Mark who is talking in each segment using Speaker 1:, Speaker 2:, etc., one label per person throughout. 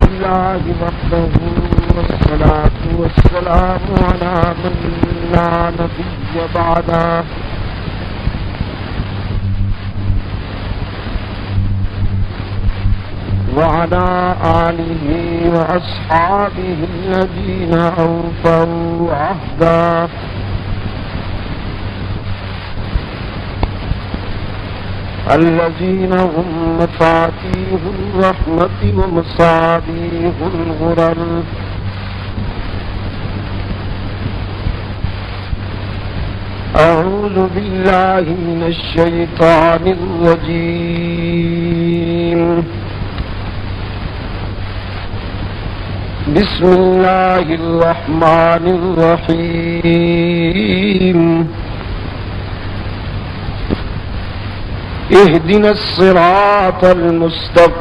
Speaker 1: لله وحده والصلاة والسلام على من لا نبي بعده وعلى آله وأصحابه الذين أوفوا عهدا الذين هم مفاتيح الرحمة ومصابيح الغرر أعوذ بالله من الشيطان الرجيم بسم الله الرحمن الرحيم اهدنا الصراط المستقيم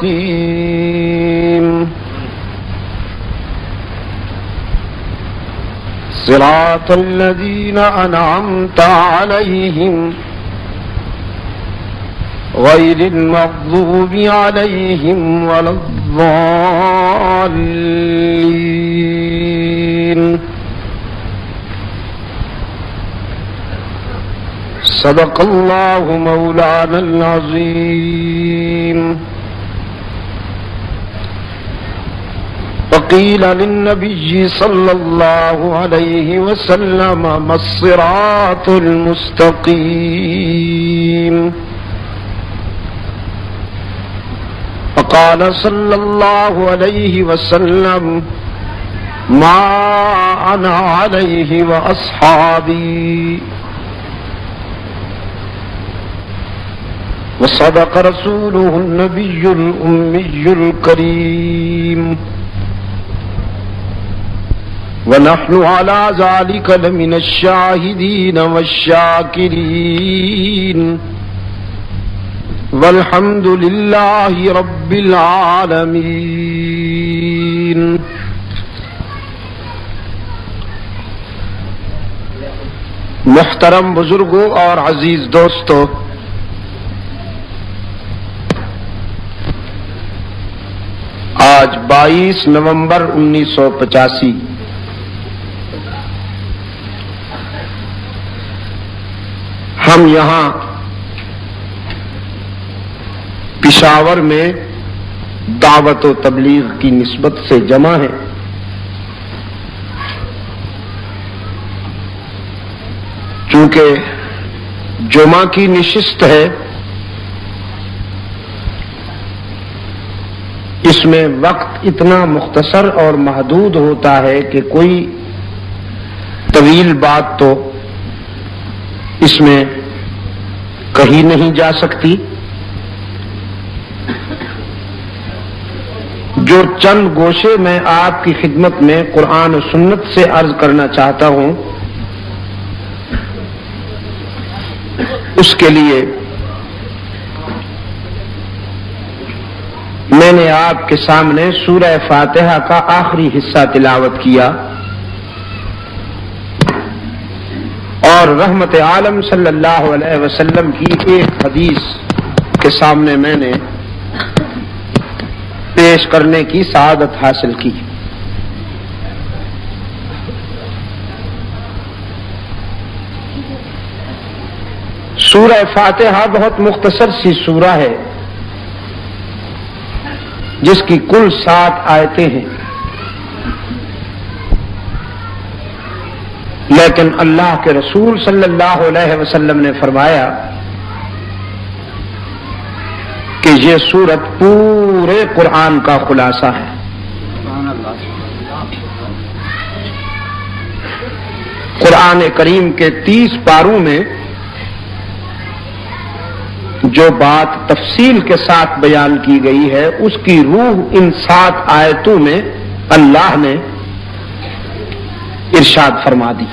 Speaker 1: صراط الذين أنعمت عليهم غير المغضوب عليهم ولا الضالين صدق الله مولانا العظيم وقيل للنبي صلى الله عليه وسلم ما الصراط المستقيم فقال صلى الله عليه وسلم ما أنا عليه وأصحابي وصدق رسوله النبي الأمي الكريم ونحن على ذلك لمن الشاهدين والشاكرين والحمد لله رب العالمين. محترم بزرگوں اور عزیز دوستو، آج 22 نومبر 1985 ہم یہاں پشاور میں دعوت و تبلیغ کی نسبت سے جمع ہیں. چونکہ جمعہ کی نشست ہے، اس میں وقت اتنا مختصر اور محدود ہوتا ہے کہ کوئی طویل بات تو اس میں کہی نہیں جا سکتی. جو چند گوشے میں آپ کی خدمت میں قرآن و سنت سے عرض کرنا چاہتا ہوں، اس کے لیے میں نے آپ کے سامنے سورہ فاتحہ کا آخری حصہ تلاوت کیا اور رحمت عالم صلی اللہ علیہ وسلم کی ایک حدیث کے سامنے میں نے پیش کرنے کی سعادت حاصل کی. سورہ فاتحہ بہت مختصر سی سورہ ہے جس کی کل 7 آیتیں ہیں، لیکن اللہ کے رسول صلی اللہ علیہ وسلم نے فرمایا کہ یہ سورت پورے قرآن کا خلاصہ ہے. قرآن کریم کے 30 پاروں میں جو بات تفصیل کے ساتھ بیان کی گئی ہے، اس کی روح ان 7 آیتوں میں اللہ نے ارشاد فرما دی.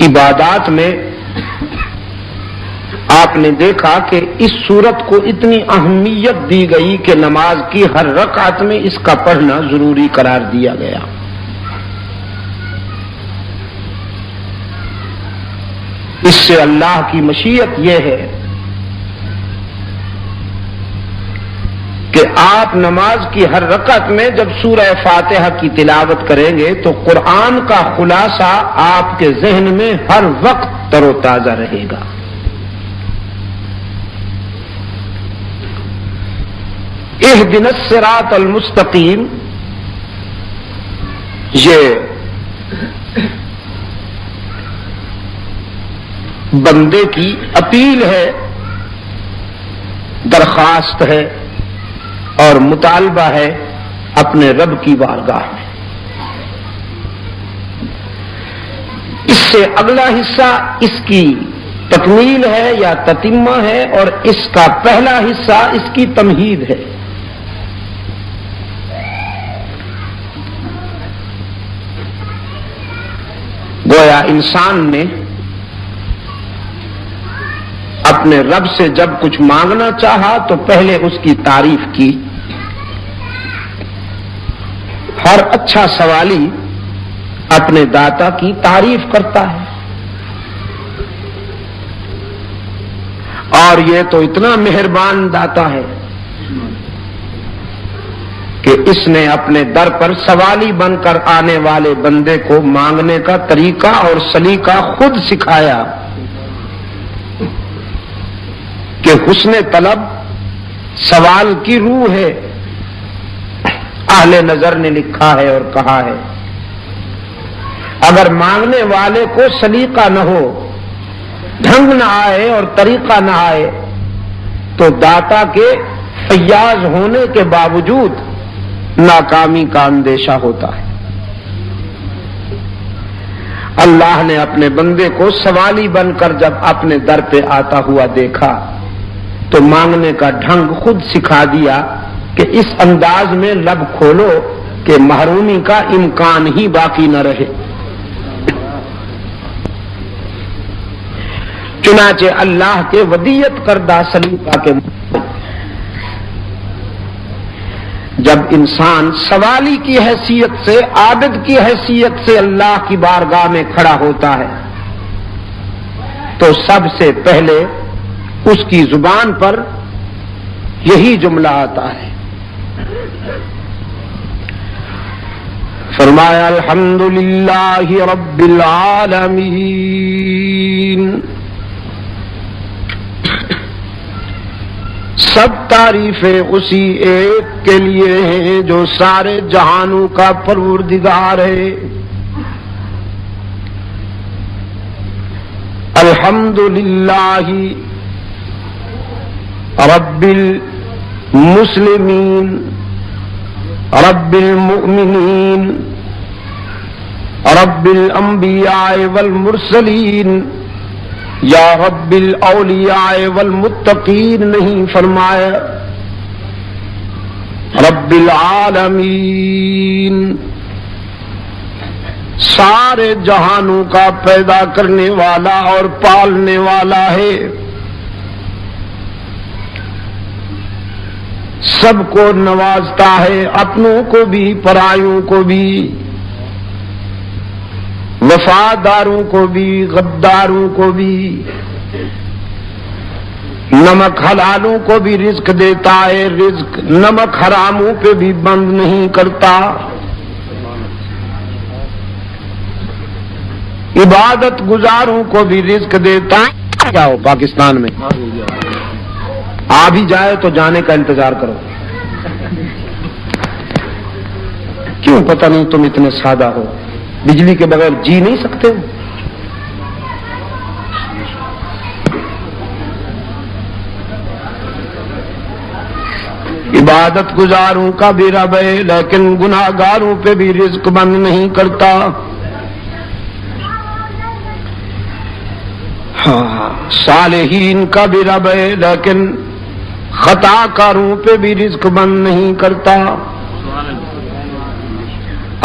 Speaker 1: عبادات میں آپ نے دیکھا کہ اس سورت کو اتنی اہمیت دی گئی کہ نماز کی ہر رکعت میں اس کا پڑھنا ضروری قرار دیا گیا. اس سے اللہ کی مشیت یہ ہے کہ آپ نماز کی ہر رکعت میں جب سورہ فاتحہ کی تلاوت کریں گے تو قرآن کا خلاصہ آپ کے ذہن میں ہر وقت تر و تازہ رہے گا. اہدنا الصراط المستقیم، یہ بندے کی اپیل ہے، درخواست ہے اور مطالبہ ہے اپنے رب کی بارگاہ میں. اس سے اگلا حصہ اس کی تکمیل ہے یا تتمہ ہے، اور اس کا پہلا حصہ اس کی تمہید ہے. گویا انسان نے اپنے رب سے جب کچھ مانگنا چاہا تو پہلے اس کی تعریف کی. ہر اچھا سوالی اپنے داتا کی تعریف کرتا ہے، اور یہ تو اتنا مہربان داتا ہے کہ اس نے اپنے در پر سوالی بن کر آنے والے بندے کو مانگنے کا طریقہ اور سلیقہ خود سکھایا کہ حسن طلب سوال کی روح ہے. اہل نظر نے لکھا ہے اور کہا ہے اگر مانگنے والے کو سلیقہ نہ ہو، ڈھنگ نہ آئے اور طریقہ نہ آئے تو داتا کے فیاض ہونے کے باوجود ناکامی کا اندیشہ ہوتا ہے. اللہ نے اپنے بندے کو سوالی بن کر جب اپنے در پہ آتا ہوا دیکھا تو مانگنے کا ڈھنگ خود سکھا دیا کہ اس انداز میں لب کھولو کہ محرومی کا امکان ہی باقی نہ رہے. چنانچہ اللہ کے ودیت کردہ سلیقہ کے جب انسان سوالی کی حیثیت سے، عابد کی حیثیت سے اللہ کی بارگاہ میں کھڑا ہوتا ہے تو سب سے پہلے اس کی زبان پر یہی جملہ آتا ہے. فرمایا الحمدللہ رب العالمین، سب تعریفیں اسی ایک کے لیے ہیں جو سارے جہانوں کا پروردگار ہے. الحمدللہ رب المسلمین رب المؤمنین رب الانبیاء والمرسلین یا رب الاولیاء والمتقین نہیں فرمایا، رب العالمین، سارے جہانوں کا پیدا کرنے والا اور پالنے والا ہے. سب کو نوازتا ہے، اپنوں کو بھی پرایوں کو بھی، وفاداروں کو بھی غداروں کو بھی. نمک حلالوں کو بھی رزق دیتا ہے، رزق نمک حراموں پہ بھی بند نہیں کرتا. عبادت گزاروں کو بھی رزق دیتا ہے. کیا ہو پاکستان میں آ بھی جائے تو جانے کا انتظار کرو. کیوں پتہ نہیں تم اتنے سادہ ہو، بجلی کے بغیر جی نہیں سکتے ہو. عبادت گزاروں کا بھی رب ہے لیکن گناہ گاروں پہ بھی رزق بند نہیں کرتا. ہاں، صالحین کا بھی رب ہے لیکن خطا کاروں پہ بھی رزق بند نہیں کرتا.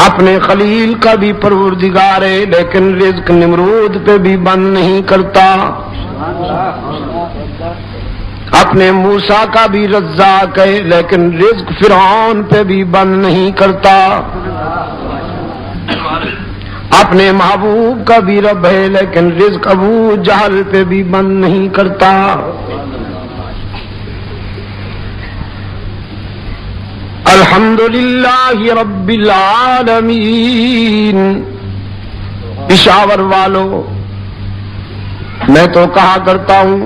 Speaker 1: اپنے خلیل کا بھی پروردگار ہے لیکن رزق نمرود پہ بھی بند نہیں کرتا. اپنے موسیٰ کا بھی رزاق ہے لیکن رزق فرعون پہ بھی بند نہیں کرتا. اپنے محبوب کا بھی رب ہے لیکن رزق ابو جہل پہ بھی بند نہیں کرتا. الحمدللہ رب العالمین۔ پشاور والوں، میں تو کہا کرتا ہوں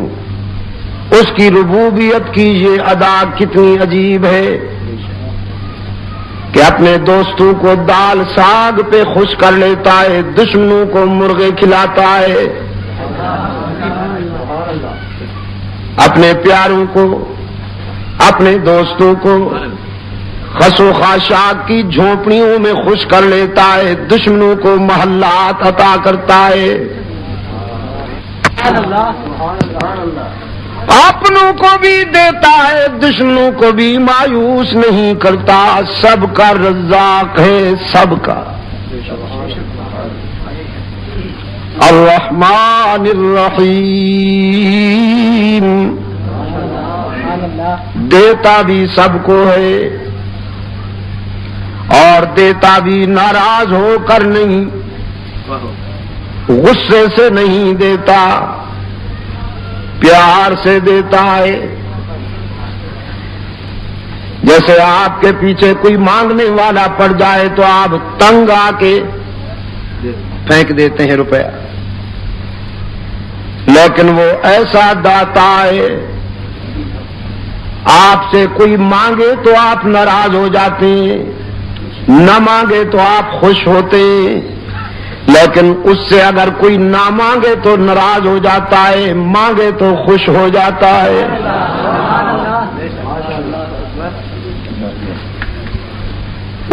Speaker 1: اس کی ربوبیت کی یہ ادا کتنی عجیب ہے کہ اپنے دوستوں کو دال ساگ پہ خوش کر لیتا ہے، دشمنوں کو مرغے کھلاتا ہے، اپنے پیاروں کو، اپنے دوستوں کو خس و خاشاک کی جھونپڑیوں میں خوش کر لیتا ہے، دشمنوں کو محلات عطا کرتا ہے، اپنوں کو بھی دیتا ہے، دشمنوں کو بھی مایوس نہیں کرتا، سب کا رزاق ہے، سب کا۔ الرحمن الرحیم، دیتا بھی سب کو ہے اور دیتا بھی ناراض ہو کر نہیں، غصے سے نہیں دیتا، پیار سے دیتا ہے۔ جیسے آپ کے پیچھے کوئی مانگنے والا پڑ جائے تو آپ تنگ آ کے پھینک دیتے ہیں روپیہ، لیکن وہ ایسا داتا ہے، آپ سے کوئی مانگے تو آپ ناراض ہو جاتے ہیں، نہ مانگے تو آپ خوش ہوتے ہیں، لیکن اس سے اگر کوئی نہ مانگے تو ناراض ہو جاتا ہے، مانگے تو خوش ہو جاتا ہے۔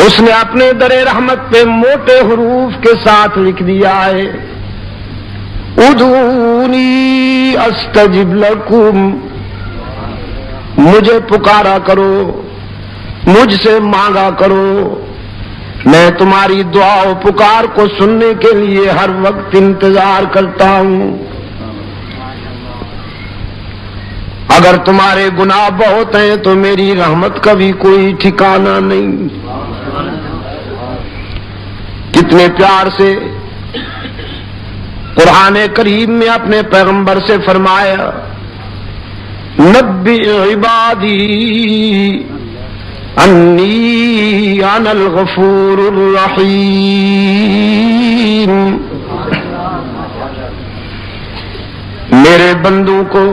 Speaker 1: اس نے اپنے در رحمت پہ موٹے حروف کے ساتھ لکھ دیا ہے، ادعونی استجب لکم، مجھے پکارا کرو، مجھ سے مانگا کرو، میں تمہاری دعا و پکار کو سننے کے لیے ہر وقت انتظار کرتا ہوں۔ اگر تمہارے گناہ بہت ہیں تو میری رحمت کا بھی کوئی ٹھکانہ نہیں۔ کتنے پیار سے قرآن کریم میں اپنے پیغمبر سے فرمایا، نبئ عبادی انی انا الغفور الرحیم، میرے بندوں کو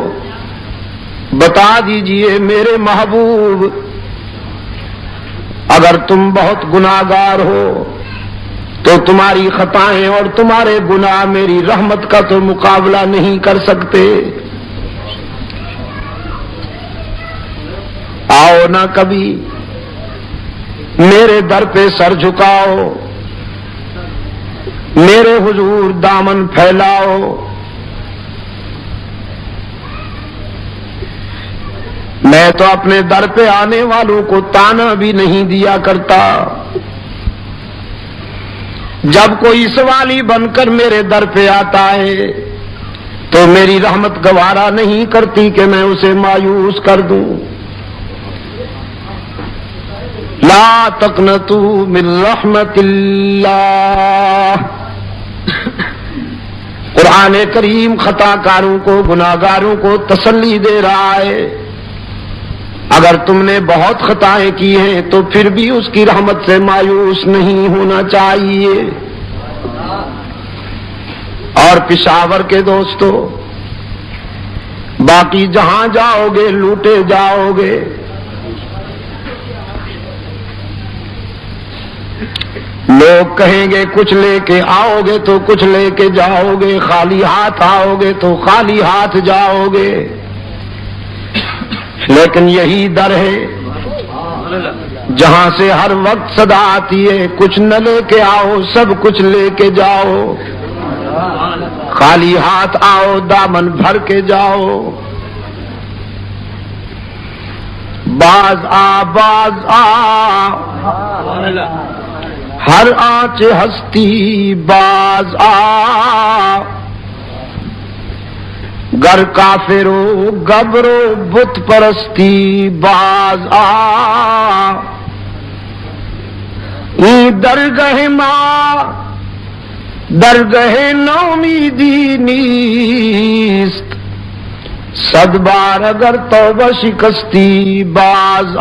Speaker 1: بتا دیجئے میرے محبوب، اگر تم بہت گناہگار ہو تو تمہاری خطائیں اور تمہارے گناہ میری رحمت کا تو مقابلہ نہیں کر سکتے۔ آؤ نہ کبھی میرے در پہ سر جھکاؤ، میرے حضور دامن پھیلاؤ، میں تو اپنے در پہ آنے والوں کو تانا بھی نہیں دیا کرتا۔ جب کوئی سوالی بن کر میرے در پہ آتا ہے تو میری رحمت گوارا نہیں کرتی کہ میں اسے مایوس کر دوں۔ لا تقنطوا من رحمت اللہ، قرآن کریم خطا کاروں کو، گناہگاروں کو تسلی دے رہا ہے، اگر تم نے بہت خطائیں کی ہیں تو پھر بھی اس کی رحمت سے مایوس نہیں ہونا چاہیے۔ اور پشاور کے دوستو، باقی جہاں جاؤ گے لوٹے جاؤ گے، لوگ کہیں گے کچھ لے کے آؤ گے تو کچھ لے کے جاؤ گے، خالی ہاتھ آؤ گے تو خالی ہاتھ جاؤ گے، لیکن یہی در ہے جہاں سے ہر وقت صدا آتی ہے، کچھ نہ لے کے آؤ سب کچھ لے کے جاؤ، خالی ہاتھ آؤ دامن بھر کے جاؤ۔ باز آ ہر آنچ ہستی باز آ، گر کافرو گبرو بت پرستی باز آ، درگہ ماں درگہ نومیدی نیست، صد بار اگر توبہ شکستی باز آ،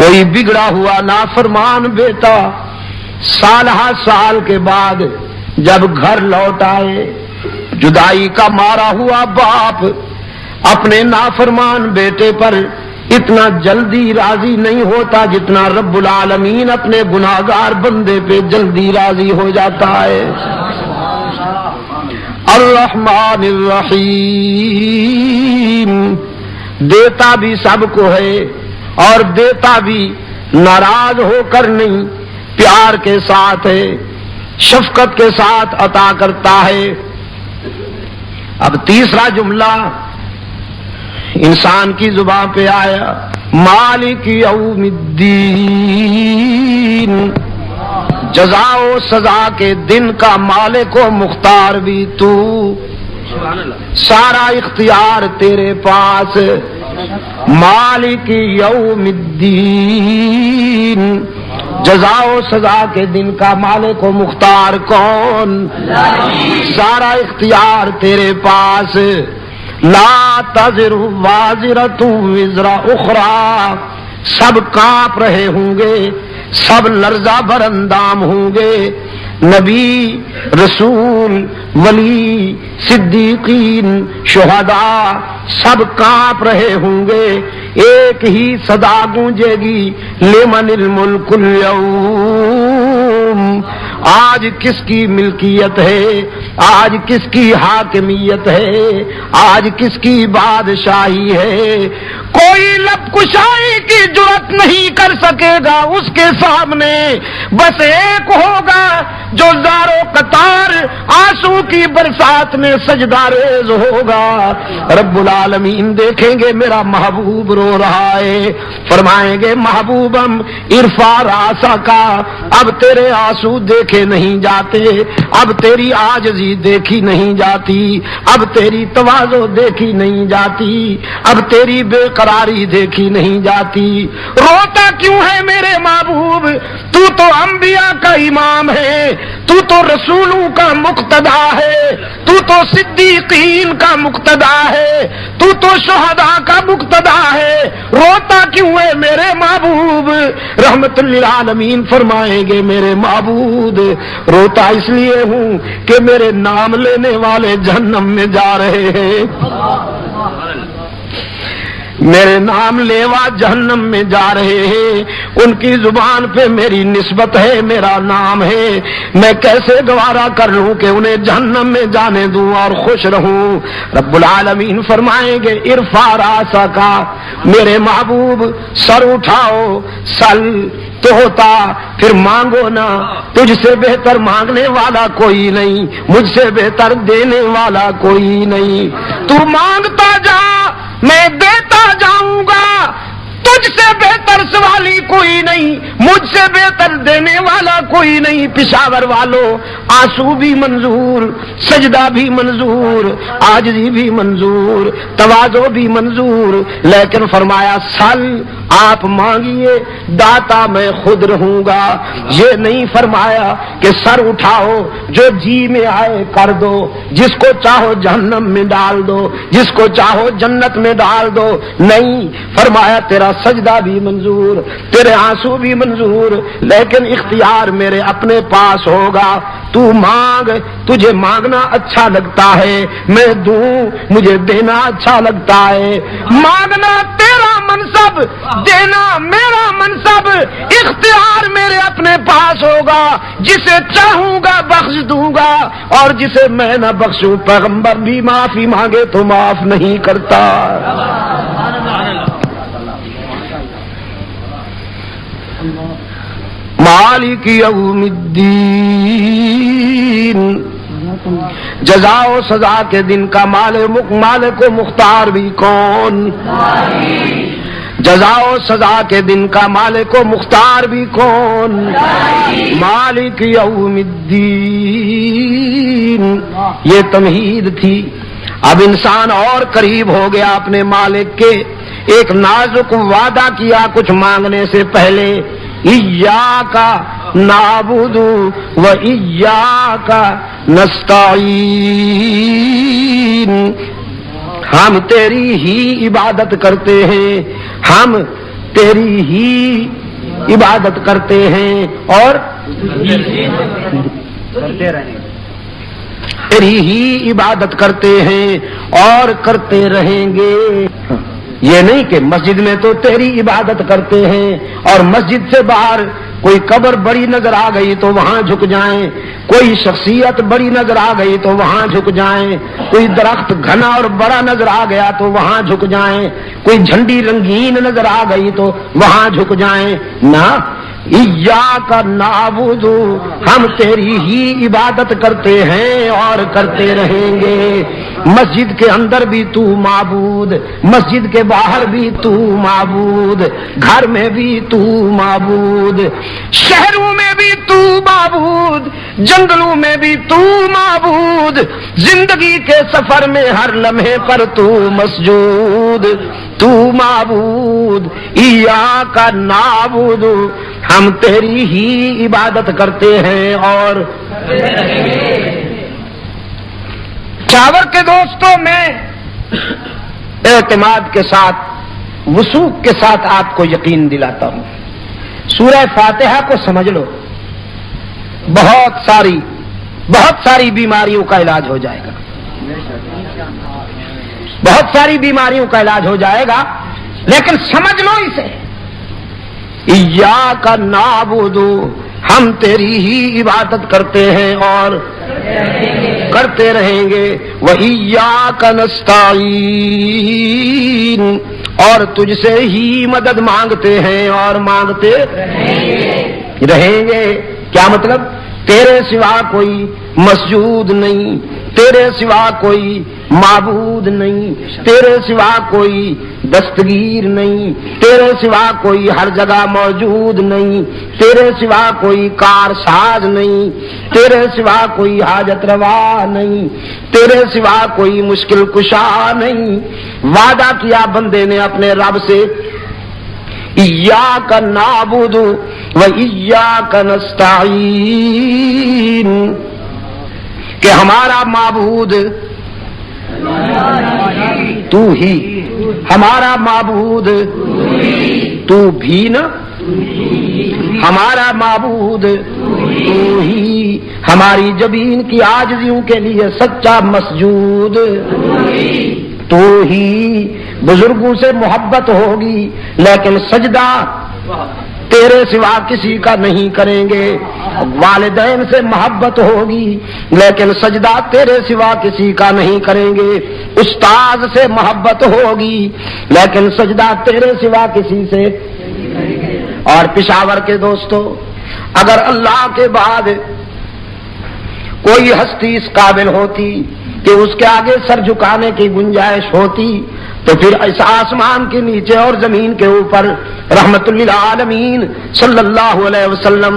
Speaker 1: کوئی بگڑا ہوا نافرمان بیٹا سالہ سال کے بعد جب گھر لوٹ آئے، جدائی کا مارا ہوا باپ اپنے نافرمان بیٹے پر اتنا جلدی راضی نہیں ہوتا جتنا رب العالمین اپنے گناہگار بندے پہ جلدی راضی ہو جاتا ہے۔ الرحمن الرحیم، دیتا بھی سب کو ہے اور دیتا بھی ناراض ہو کر نہیں، پیار کے ساتھ ہے، شفقت کے ساتھ عطا کرتا ہے۔ اب تیسرا جملہ انسان کی زبان پہ آیا، مالک یوم الدین، جزا و سزا کے دن کا مالک و مختار بھی تو، سارا اختیار تیرے پاس۔ مالک یوم الدین، جزا و سزا کے دن کا مالک و مختار کون؟ سارا اختیار تیرے پاس۔ لا تزر وازرۃ وزر اخری، سب کانپ رہے ہوں گے، سب لرزہ بر اندام ہوں گے، نبی، رسول، ولی، صدیقین، شہداء سب کانپ رہے ہوں گے، ایک ہی صدا گونجے گی، لمن الملک اليوم، آج کس کی ملکیت ہے، آج کس کی حاکمیت ہے، آج کس کی بادشاہی ہے۔ کوئی لب کشائی کی جرات نہیں کر سکے گا اس کے سامنے، بس ایک ہوگا جو زارو قطار آنسو کی برسات میں سجدہ ریز ہوگا۔ رب العالمین دیکھیں گے میرا محبوب رو رہا ہے، فرمائیں گے محبوبم ارفع راسک، اب تیرے آنسو دیکھے نہیں جاتے، اب تیری عاجزی دیکھی نہیں جاتی، اب تیری تواضع دیکھی نہیں جاتی، اب تیری بے قراری دیکھی نہیں جاتی۔ روتا کیوں ہے میرے محبوب؟ تو تو انبیاء کا امام ہے، تو تو رسولوں کا مقتدا ہے، تو تو صدیقین کا مقتدا ہے، تو تو شہداء کا مقتدا ہے، روتا کیوں ہے میرے محبوب؟ رحمت للعالمین فرمائیں گے میرے معبود روتا اس لیے ہوں کہ میرے نام لینے والے جہنم میں جا رہے ہیں، میرے نام لیوا جہنم میں جا رہے ہیں، ان کی زبان پہ میری نسبت ہے، میرا نام ہے، میں کیسے گوارا کر لوں کہ انہیں جہنم میں جانے دوں اور خوش رہوں؟ رب العالمین فرمائیں گے ارفع راسک، میرے محبوب سر اٹھاؤ، سل تو ہوتا پھر مانگو نا، تجھ سے بہتر مانگنے والا کوئی نہیں، مجھ سے بہتر دینے والا کوئی نہیں، تو مانگتا جا میں دیتا جاؤں گا، تجھ سے بہتر سوالی کوئی نہیں، مجھ سے بہتر دینے والا کوئی نہیں۔ پشاور والوں آنسو بھی منظور، سجدہ بھی منظور، عاجزی بھی منظور، تواضع بھی منظور، لیکن فرمایا سل، آپ مانگیے، داتا میں خود رہوں گا۔ یہ نہیں فرمایا کہ سر اٹھاؤ، جو جی میں آئے کر دو، جس کو چاہو جہنم میں ڈال دو، جس کو چاہو جنت میں ڈال دو، نہیں، فرمایا تیرا سجدہ بھی منظور، تیرے آنسو بھی منظور، لیکن اختیار میرے اپنے پاس ہوگا۔ تو مانگ، تجھے مانگنا اچھا لگتا ہے، میں دوں، مجھے دینا اچھا لگتا ہے۔ مانگنا تیرا منصب، دینا میرا منصب، اختیار میرے اپنے پاس ہوگا، جسے چاہوں گا بخش دوں گا، اور جسے میں نہ بخشوں، پیغمبر بھی معافی مانگے تو معاف نہیں کرتا۔ مالک یوم الدین، جزا و سزا کے دن کا مالک و مختار بھی کون؟ جزا و سزا کے دن کا مالک و مختار بھی کون؟ مالک یوم الدین۔ یہ تمہید تھی۔ اب انسان اور قریب ہو گیا اپنے مالک کے، ایک نازک وعدہ کیا کچھ مانگنے سے پہلے، ایاک نعبد و ایاک نستعین، ہم تیری ہی عبادت کرتے ہیں، ہم تیری ہی عبادت کرتے ہیں اور تیری ہی عبادت کرتے ہیں اور کرتے رہیں گے. یہ نہیں کہ مسجد میں تو تیری عبادت کرتے ہیں اور مسجد سے باہر کوئی قبر بڑی نظر آ گئی تو وہاں جھک جائیں, کوئی شخصیت بڑی نظر آ گئی تو وہاں جھک جائیں, کوئی درخت گھنا اور بڑا نظر آ گیا تو وہاں جھک جائیں, کوئی جھنڈی رنگین نظر آ گئی تو وہاں جھک جائیں. نہ, ایاک نعبد, ہم تیری ہی عبادت کرتے ہیں اور کرتے رہیں گے. مسجد کے اندر بھی تو معبود, مسجد کے باہر بھی تو معبود, گھر میں بھی تو معبود, شہروں میں بھی تو معبود, جنگلوں میں بھی تو معبود, زندگی کے سفر میں ہر لمحے پر تو مسجود, تو معبود. ایاک نعبد, ہم تیری ہی عبادت کرتے ہیں اور چاور کے دوستوں, میں اعتماد کے ساتھ وثوق کے ساتھ آپ کو یقین دلاتا ہوں, سورہ فاتحہ کو سمجھ لو, بہت ساری بیماریوں کا علاج ہو جائے گا, بہت ساری بیماریوں کا علاج ہو جائے گا. لیکن سمجھ لو اسے, ایاک نعبد, ہم تیری ہی عبادت کرتے ہیں اور کرتے رہیں گے. وَإِيَّاكَ نَسْتَعِينُ, اور تجھ سے ہی مدد مانگتے ہیں اور مانگتے رہیں گے. کیا مطلب؟ تیرے سوا کوئی مسجود نہیں, تیرے سوا کوئی معبود نہیں, تیرے سوا کوئی دستگیر نہیں, تیرے سوا کوئی ہر جگہ موجود نہیں, تیرے سوا کوئی کار ساز نہیں, تیرے سوا کوئی حاجت روا نہیں, تیرے سوا کوئی مشکل کشا نہیں. وعدہ کیا بندے نے اپنے رب سے, ایاک نعبد و ایاک نستعین, کہ ہمارا معبود تو ہی, ہمارا معبود تو بھی نا, ہمارا معبود تو ہی, ہماری جبین کی عاجزیوں کے لیے سچا مسجود تو ہی. بزرگوں سے محبت ہوگی لیکن سجدہ تیرے سوا کسی کا نہیں کریں گے, والدین سے محبت ہوگی لیکن سجدہ تیرے سوا کسی کا نہیں کریں گے, استاد سے محبت ہوگی لیکن سجدہ تیرے سوا کسی سے. اور پشاور کے دوستو, اگر اللہ کے بعد کوئی ہستی اس قابل ہوتی کہ اس کے آگے سر جھکانے کی گنجائش ہوتی تو پھر اس آسمان کے نیچے اور زمین کے اوپر رحمت للعالمین صلی اللہ علیہ وسلم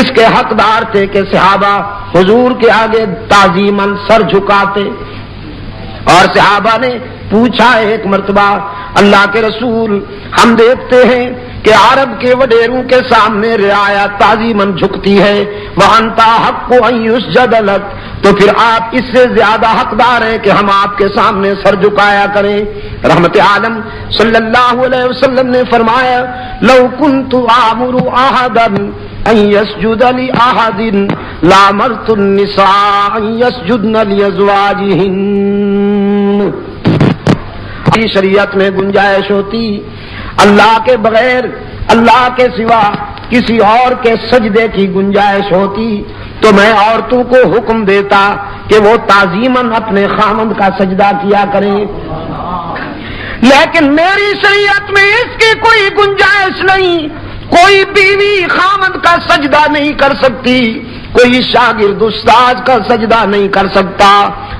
Speaker 1: اس کے حقدار تھے کہ صحابہ حضور کے آگے تعظیماً سر جھکاتے. اور صحابہ نے پوچھا ایک مرتبہ, اللہ کے رسول, ہم دیکھتے ہیں کہ عرب کے وڈیروں کے سامنے رعایا تعظیماً جھکتی ہے, وَأَنْتَ حَقُّ أَن يُسْجَدَ لَكَ, تو پھر آپ اس سے زیادہ حقدار ہیں کہ ہم آپ کے سامنے سر جھکایا کریں. رحمت عالم صلی اللہ علیہ وسلم نے فرمایا, لَوْ كُنْتُ آمُرُ أَحَدًا أَن يَسْجُدَ لِأَحَدٍ لَأَمَرْتُ النِّسَاءَ أَن يَسْجُدْنَ لِأَزْوَاجِهِنَّ. شریعت میں گنجائش ہوتی اللہ کے بغیر, اللہ کے سوا کسی اور کے سجدے کی گنجائش ہوتی تو میں عورتوں کو حکم دیتا کہ وہ تعظیماً اپنے خامند کا سجدہ کیا کریں. لیکن میری شریعت میں اس کی کوئی گنجائش نہیں. کوئی بیوی خامند کا سجدہ نہیں کر سکتی, کوئی شاگرد استاد کا سجدہ نہیں کر سکتا,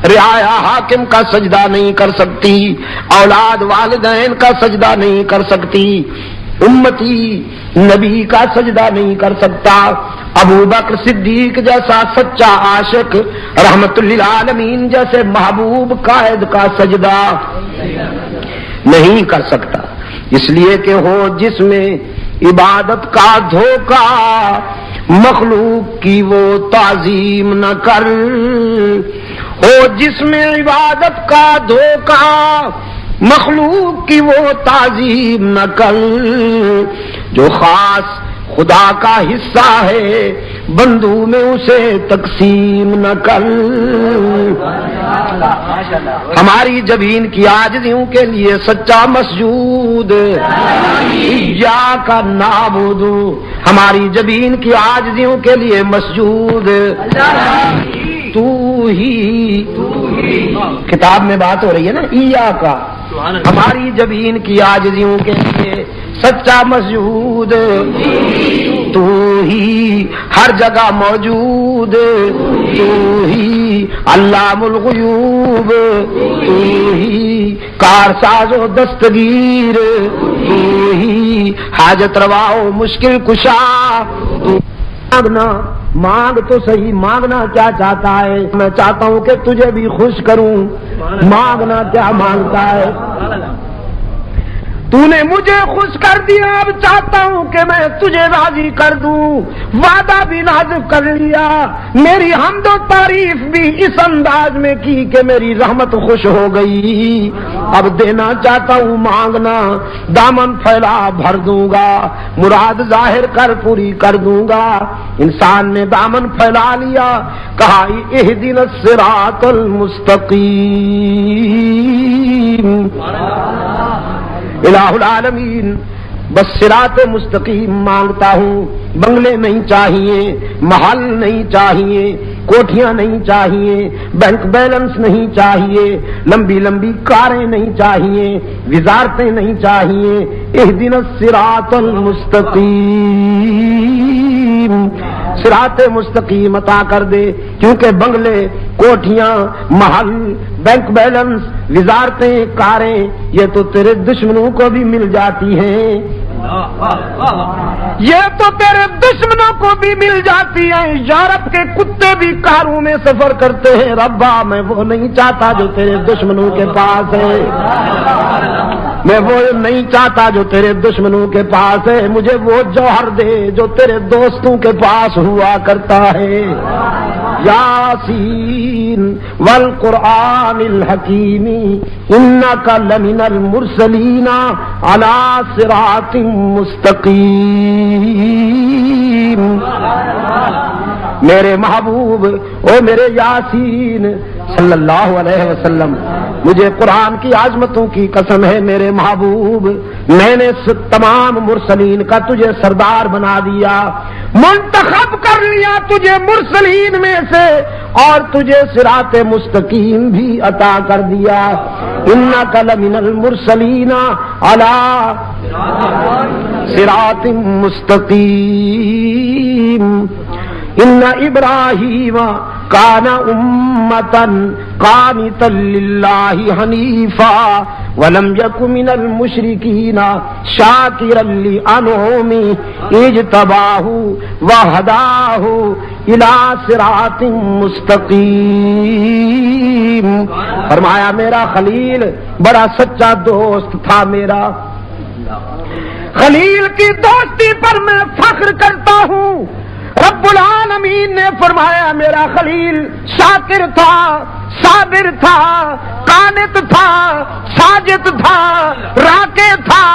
Speaker 1: رعایا حاکم کا سجدہ نہیں کر سکتی, اولاد والدین کا سجدہ نہیں کر سکتی, امتی نبی کا سجدہ نہیں کر سکتا, ابو بکر صدیق جیسا سچا عاشق, رحمت للعالمین جیسے محبوب قائد کا سجدہ نہیں کر سکتا. اس لیے کہ ہو جس میں عبادت کا دھوکہ, مخلوق کی وہ تعظیم نہ کر. ہو جس میں عبادت کا دھوکہ, مخلوق کی وہ تعظیم نہ کر جو خاص خدا کا حصہ ہے، بندوں میں اسے تقسیم نہ کر۔ ہماری جبین کی عاجزیوں کے لیے سچا مسجود ایاک نعبد، ہماری جبین کی عاجزیوں کے لیے مسجود تو ہی۔ کتاب میں بات ہو رہی ہے نا ایاک، ہماری جبین کی عاجزیوں کے لیے سچا مسجود تو ہی، ہر جگہ موجود تو ہی، علام الغیوب تو ہی، کارساز و دستگیر تو ہی، حاجت روا و مشکل کشا تو۔ مانگنا مانگ تو صحیح، مانگنا کیا چاہتا ہے؟ میں چاہتا ہوں کہ تجھے بھی خوش کروں، مانگنا کیا مانگتا ہے؟ تو نے مجھے خوش کر دیا، اب چاہتا ہوں کہ میں تجھے راضی کر دوں، وعدہ بھی نازک کر لیا، میری حمد و تعریف بھی اس انداز میں کی کہ میری رحمت خوش ہو گئی، اب دینا چاہتا ہوں، مانگنا، دامن پھیلا بھر دوں گا، مراد ظاہر کر پوری کر دوں گا۔ انسان نے دامن پھیلا لیا، کہا اہدنا الصراط المستقیم، الہ العالمین، بس صراط مستقیم مانگتا ہوں۔ بنگلے نہیں چاہیے، محل نہیں چاہیے، کوٹھیاں نہیں چاہیے، بینک بیلنس نہیں چاہیے، لمبی لمبی کاریں نہیں چاہیے، وزارتیں نہیں چاہیے، اہدنا الصراط المستقیم، صراط مستقیم عطا کر دے، کیونکہ بنگلے، کوٹھیاں، محل، بینک بیلنس، وزارتیں، کاریں، یہ تو تیرے دشمنوں کو بھی مل جاتی ہیں، یہ تو تیرے دشمنوں کو بھی مل جاتی ہیں۔ یورپ کے کتے بھی کاروں میں سفر کرتے ہیں، ربا میں وہ نہیں چاہتا جو تیرے دشمنوں کے پاس ہے، میں وہ نہیں چاہتا جو تیرے دشمنوں کے پاس ہے، مجھے وہ جوہر دے جو تیرے دوستوں کے پاس ہوا کرتا ہے۔ یاسین والقرآن الحکیم انک لمن المرسلین علی صراط مستقیم۔ میرے محبوب، او میرے یاسین صلی اللہ علیہ وسلم، مجھے قرآن کی عظمتوں کی قسم ہے میرے محبوب، میں نے تمام مرسلین کا تجھے سردار بنا دیا، منتخب کر لیا تجھے مرسلین میں سے، اور تجھے صراط مستقیم بھی عطا کر دیا۔ انک لمن المرسلین علی صراط مستقیم۔ ان ابراہیم کان امتا قانتا للہ حنیفا ولم یک من المشرکین شاکرا لانعمہ اجتباہ وہداہ الی صراط مستقیم۔ فرمایا میرا خلیل بڑا سچا دوست تھا، میرا خلیل کی دوستی پر میں فخر کرتا ہوں۔ رب العالمین نے فرمایا میرا خلیل شاکر تھا، صابر تھا، قانت تھا، ساجد تھا، راکع تھا،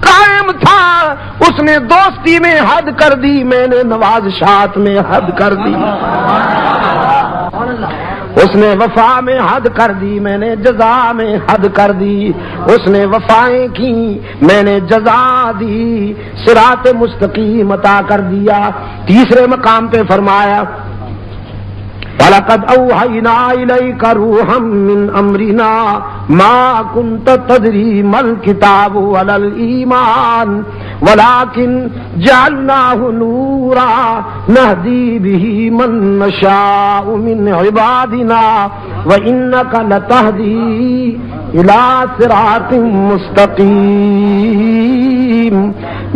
Speaker 1: قائم تھا، اس نے دوستی میں حد کر دی، میں نے نوازشات میں حد کر دی، اس نے وفا میں حد کر دی، میں نے جزا میں حد کر دی، اس نے وفائیں کی، میں نے جزا دی، صراط مستقیم عطا کر دیا۔ تیسرے مقام پہ فرمایا وَلَقَدْ أَوْحَيْنَا إِلَيْكَ رُوحًا مِّنْ أَمْرِنَا مَا كُنْتَ تَدْرِي مَا الْكِتَابُ وَلَا الْإِيمَانُ وَلَكِنْ جَعَلْنَاهُ نُورًا نَهْدِي بِهِ مَن نَّشَاءُ مِنْ عِبَادِنَا وَإِنَّكَ لَتَهْدِي إِلَى صِرَاطٍ مُّسْتَقِيمٍ۔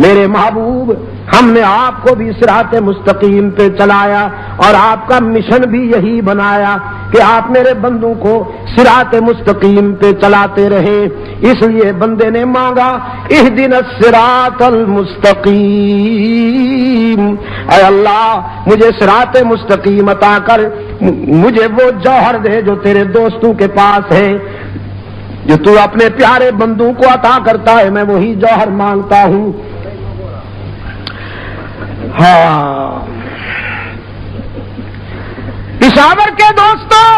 Speaker 1: میرے محبوب، ہم نے آپ کو بھی صراط مستقیم پہ چلایا، اور آپ کا مشن بھی یہی بنایا کہ آپ میرے بندوں کو صراط مستقیم پہ چلاتے رہے، اس لیے بندے نے مانگا اہدنا الصراط المستقیم، اے اللہ مجھے صراط مستقیم عطا کر، مجھے وہ جوہر دے جو تیرے دوستوں کے پاس ہے، جو تو اپنے پیارے بندوں کو عطا کرتا ہے میں وہی جوہر مانگتا ہوں. ہاں پشاور کے دوستوں،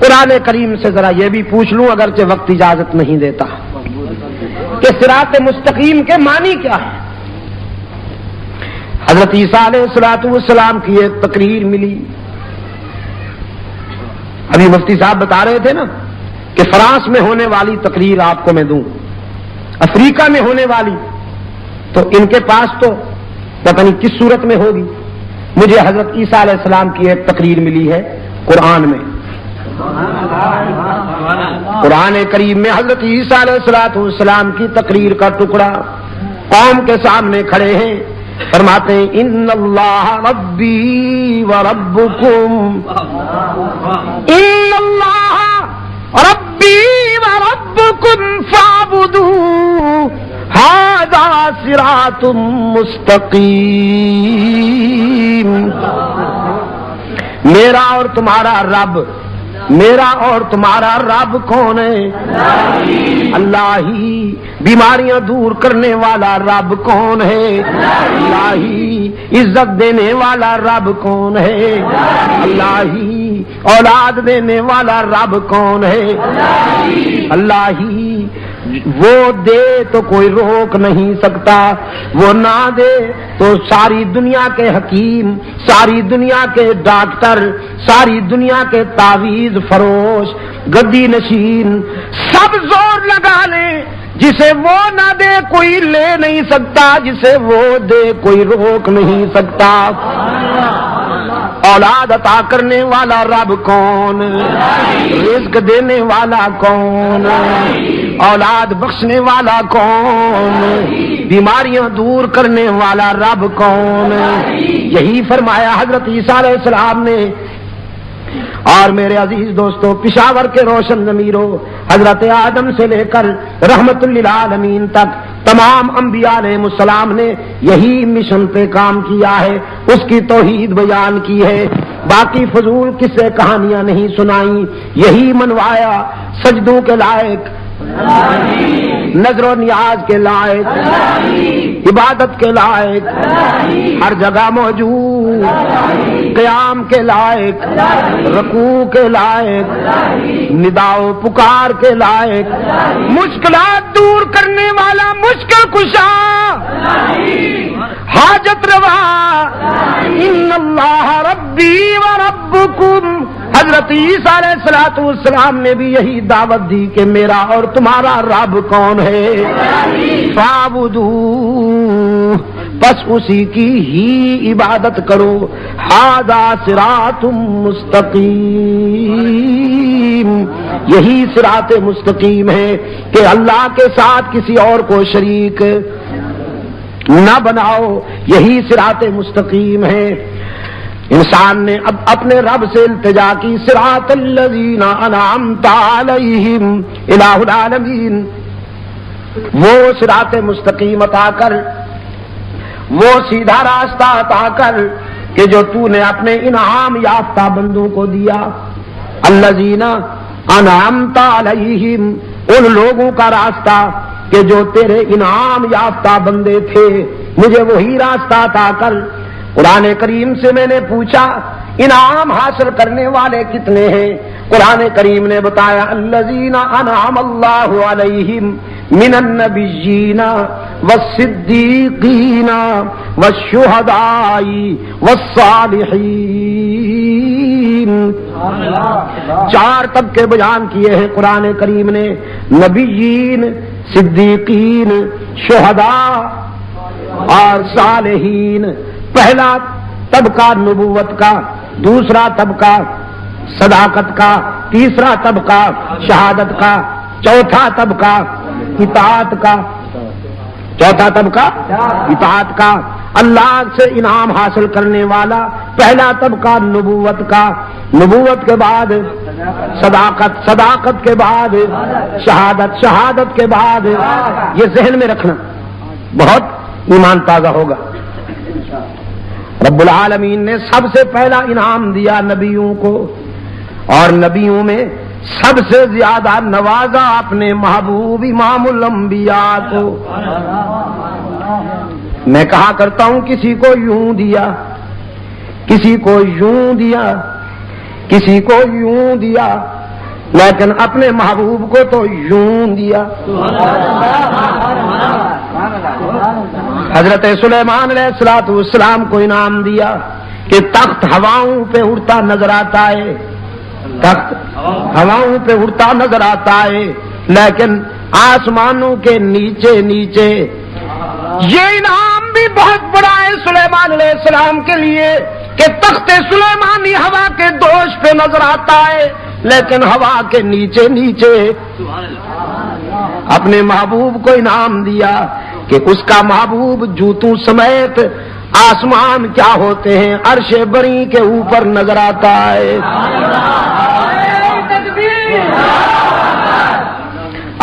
Speaker 1: قرآن کریم سے ذرا یہ بھی پوچھ لوں اگرچہ وقت اجازت نہیں دیتا کہ صراط مستقیم کے معنی کیا ہے. حضرت عیسیٰ علیہ السلام کی ایک تقریر ملی. ابھی مفتی صاحب بتا رہے تھے نا کہ فرانس میں ہونے والی تقریر آپ کو میں دوں، افریقہ میں ہونے والی، تو ان کے پاس تو پتہ نہیں کس صورت میں ہوگی. مجھے حضرت عیسیٰ علیہ السلام کی ایک تقریر ملی ہے قرآن میں. قرآن کریم میں حضرت عیسیٰ علیہ السلام کی تقریر کا ٹکڑا قوم کے سامنے کھڑے ہیں، فرماتے ہیں ان اللہ ربی و ربکم، ان اللہ ربی و ربکم فاعبدوہ ھذا صراط مستقیم. میرا اور تمہارا رب، میرا اور تمہارا رب کون ہے؟ اللہ ہی. بیماریاں دور کرنے والا رب کون ہے؟ اللہ ہی. عزت دینے والا رب کون ہے؟ اللہ ہی. اولاد دینے والا رب کون ہے؟ اللہ ہی. وہ دے تو کوئی روک نہیں سکتا، وہ نہ دے تو ساری دنیا کے حکیم، ساری دنیا کے ڈاکٹر، ساری دنیا کے تعویذ فروش، گدی نشین سب زور لگا لیں، جسے وہ نہ دے کوئی لے نہیں سکتا، جسے وہ دے کوئی روک نہیں سکتا. اولاد عطا کرنے والا رب کون؟ رزق دینے والا کون؟ اولاد بخشنے والا کون؟ بیماریاں دور کرنے والا رب کون؟ یہی فرمایا حضرت عیسیٰ علیہ السلام نے. اور میرے عزیز دوستو، پشاور کے روشن ضمیروں، حضرت آدم سے لے کر رحمت للعالمین تک تمام انبیاء علیہ السلام نے یہی مشن پہ کام کیا ہے، اس کی توحید بیان کی ہے. باقی فضول قصے کہانیاں نہیں سنائیں، یہی منوایا سجدوں کے لائق، نظر و نیاز کے لائق، عبادت کے لائق، ہر جگہ موجود، قیام کے لائق، رکوع کے لائق، ندا و پکار کے لائق، مشکلات دور کرنے والا مشکل کشا، حاجت روا، ان اللہ ربی و ربکم. حضرت عیسیٰ علیہ السلام نے بھی یہی دعوت دی کہ میرا اور تمہارا رب کون ہے؟ فاعبدوہ، بس اسی کی ہی عبادت کرو. ھذا صراط مستقیم، یہی صراط مستقیم ہے کہ اللہ کے ساتھ کسی اور کو شریک نہ بناؤ، یہی صراط مستقیم ہے. انسان نے اب اپنے رب سے التجا کی، صراط الذین انعمت علیہم الہ العالمین، وہ صراط مستقیم عطا کر، وہ سیدھا راستہ عطا کر کہ جو تو نے اپنے انعام یافتہ بندوں کو دیا. الذین انعمت علیہم، ان لوگوں کا راستہ کہ جو تیرے انعام یافتہ بندے تھے، مجھے وہی راستہ عطا کر. قرآن کریم سے میں نے پوچھا انعام حاصل کرنے والے کتنے ہیں؟ قرآن کریم نے بتایا الذین انعم اللہ علیہم من النبیین والصدیقین والشہداء والصالحین. 4 طبقے بیان کیے ہیں قرآن کریم نے، نبیین، صدیقین، شہداء اور صالحین. پہلا طبقہ نبوت کا، دوسرا طبقہ صداقت کا، تیسرا طبقہ شہادت کا، چوتھا طبقہ اطاعت کا، چوتھا طبقہ اطاعت کا. اللہ سے انعام حاصل کرنے والا پہلا طبقہ نبوت کا، نبوت کے بعد صداقت، صداقت کے بعد شہادت، شہادت کے بعد، یہ ذہن میں رکھنا بہت ایمان تازہ ہوگا. رب العالمین نے سب سے پہلا انعام دیا نبیوں کو، اور نبیوں میں سب سے زیادہ نوازا اپنے محبوب امام الانبیاء کو. میں کہا کرتا ہوں کسی کو یوں دیا, کسی کو یوں دیا, کسی کو یوں دیا, لیکن اپنے محبوب کو تو یوں دیا. حضرت سلیمان علیہ السلام کو انعام دیا کہ تخت ہواؤں پہ اڑتا نظر آتا ہے, تخت ہواؤں پہ اڑتا نظر آتا ہے, لیکن آسمانوں کے نیچے نیچے. یہ انعام بھی بہت بڑا ہے سلیمان علیہ السلام کے لیے کہ تخت سلیمانی ہوا کے دوش پہ نظر آتا ہے, لیکن ہوا کے نیچے نیچے. اپنے محبوب کو انعام دیا کہ اس کا محبوب جوتوں سمیت آسمان کیا ہوتے ہیں عرش بری کے اوپر نظر آتا ہے.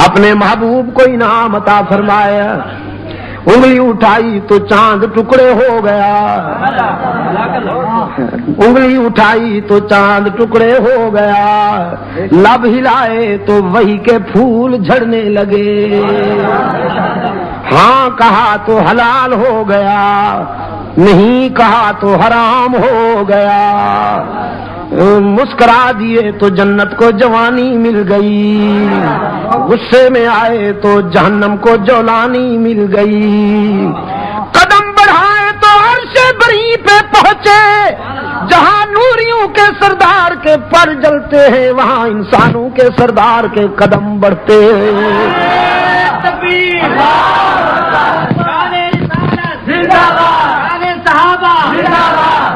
Speaker 1: اپنے محبوب کو انعام عطا فرمایا, انگلی اٹھائی تو چاند ٹکڑے ہو گیا, انگلی اٹھائی تو چاند ٹکڑے ہو گیا, لب ہلائے تو وہی کے پھول جھڑنے لگے, ہاں کہا تو حلال ہو گیا, نہیں کہا تو حرام ہو گیا, مسکرا دیے تو جنت کو جوانی مل گئی, غصے میں آئے تو جہنم کو جولانی مل گئی, قدم بڑھائے تو عرش بری پہ پہنچے, جہاں نوریوں کے سردار کے پر جلتے ہیں وہاں انسانوں کے سردار کے قدم بڑھتے ہیں.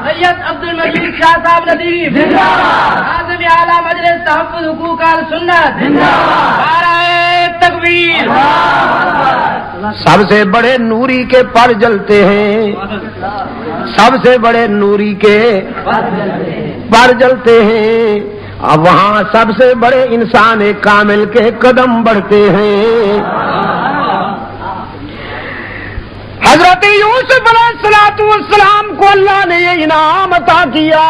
Speaker 2: سید عبد المجید شاہ صاحب ندیم اعظم اعلیٰ مجلس تحفظ حقوق اہل سنت نعرہ تکبیر.
Speaker 1: سب سے بڑے نوری کے پر جلتے ہیں, سب سے بڑے نوری کے پر جلتے ہیں, اب وہاں سب سے بڑے انسان کامل کے قدم بڑھتے ہیں. حضرت یوسف علیہ السلام کو اللہ نے یہ انعام عطا کیا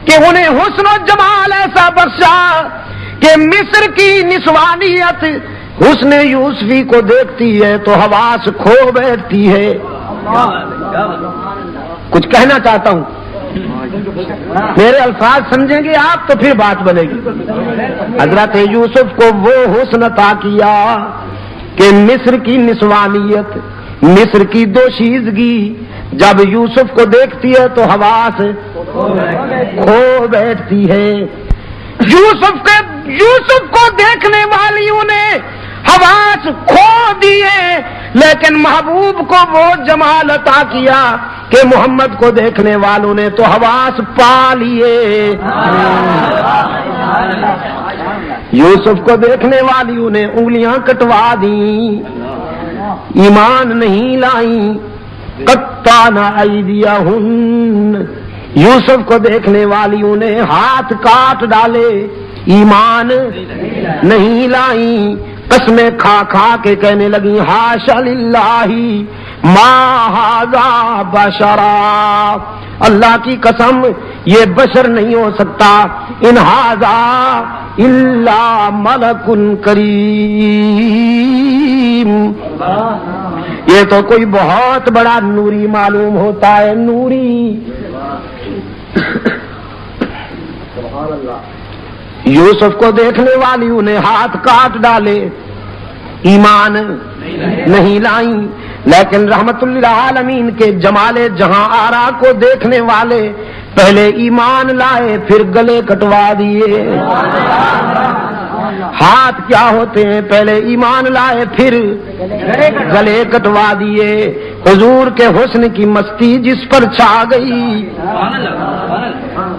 Speaker 1: کہ انہیں حسن و جمال ایسا بخشا کہ مصر کی نسوانیت حسن یوسفی کو دیکھتی ہے تو حواس کھو بیٹھتی ہے. کچھ کہنا چاہتا ہوں, میرے الفاظ سمجھیں گے آپ تو پھر بات بنے گی. حضرت یوسف کو وہ حسن عطا کیا کہ مصر کی نسوانیت, مصر کی دوشیزگی جب یوسف کو دیکھتی ہے تو حواس کھو بیٹھتی ہے. یوسف کو دیکھنے والیوں نے حواس کھو دیے, لیکن محبوب کو وہ جمال عطا کیا کہ محمد کو دیکھنے والوں نے تو حواس پا لیے. یوسف کو دیکھنے والیوں نے انگلیاں کٹوا دیں, ایمان نہیں لائیں, قطعنا ایدیہن. یوسف کو دیکھنے والیوں نے ہاتھ کاٹ ڈالے, ایمان نہیں لائیں, قسمیں کھا کھا کے کہنے لگی حاشا للہ ما ھذا بشرا, اللہ کی قسم یہ بشر نہیں ہو سکتا, ان ھذا الا ملک کریم. یہ تو کوئی بہت بڑا نوری معلوم ہوتا ہے, نوری. یوسف کو دیکھنے والیوں نے ہاتھ کاٹ ڈالے, ایمان نہیں لائیں, لیکن رحمت للعالمین کے جمال جہاں آرا کو دیکھنے والے پہلے ایمان لائے پھر گلے کٹوا دیے. ہاتھ کیا ہوتے ہیں, پہلے ایمان لائے پھر گلے کٹوا دیے. حضور کے حسن کی مستی جس پر چھا گئی,